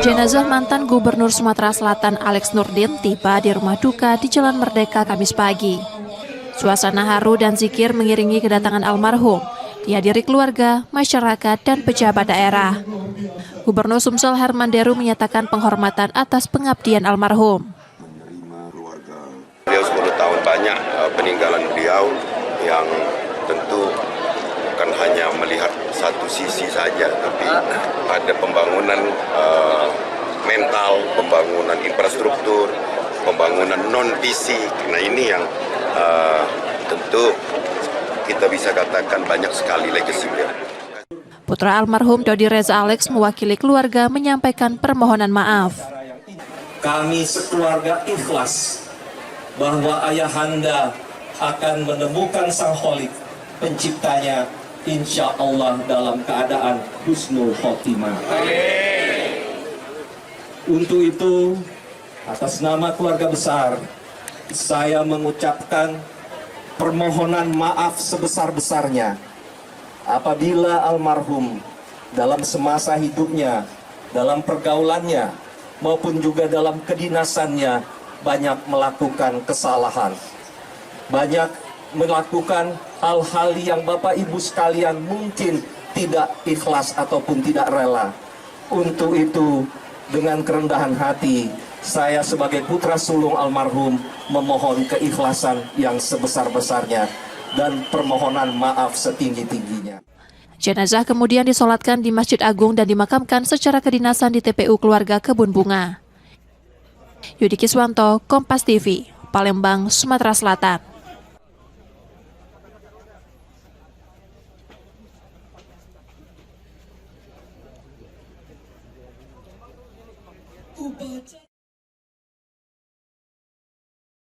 Jenazah mantan Gubernur Sumatera Selatan Alex Nurdin tiba di rumah duka di Jalan Merdeka Kamis pagi. Suasana haru dan zikir mengiringi kedatangan almarhum, dihadiri keluarga, masyarakat, dan pejabat daerah. Gubernur Sumsel Herman Deru menyatakan penghormatan atas pengabdian almarhum. Beliau 10 tahun banyak peninggalan beliau yang tentu bukan hanya melihat satu sisi saja, tapi ada pembangunan mental, pembangunan infrastruktur, pembangunan non-fisik. Nah ini yang tentu kita bisa katakan banyak sekali legasi beliau. Putra almarhum Dodi Reza Alex mewakili keluarga menyampaikan permohonan maaf. Kami sekeluarga ikhlas bahwa ayahanda akan menemukan Sang Kholik penciptanya insya Allah dalam keadaan husnul khotimah. Untuk itu, atas nama keluarga besar, saya mengucapkan permohonan maaf sebesar-besarnya apabila almarhum dalam semasa hidupnya, dalam pergaulannya, maupun juga dalam kedinasannya banyak melakukan kesalahan. Banyak melakukan hal-hal yang Bapak Ibu sekalian mungkin tidak ikhlas ataupun tidak rela. Untuk itu, dengan kerendahan hati, saya sebagai putra sulung almarhum memohon keikhlasan yang sebesar-besarnya dan permohonan maaf setinggi-tingginya. Jenazah kemudian disolatkan di Masjid Agung dan dimakamkan secara kedinasan di TPU Keluarga Kebun Bunga. Yudi Kiswanto, Kompas TV, Palembang, Sumatera Selatan.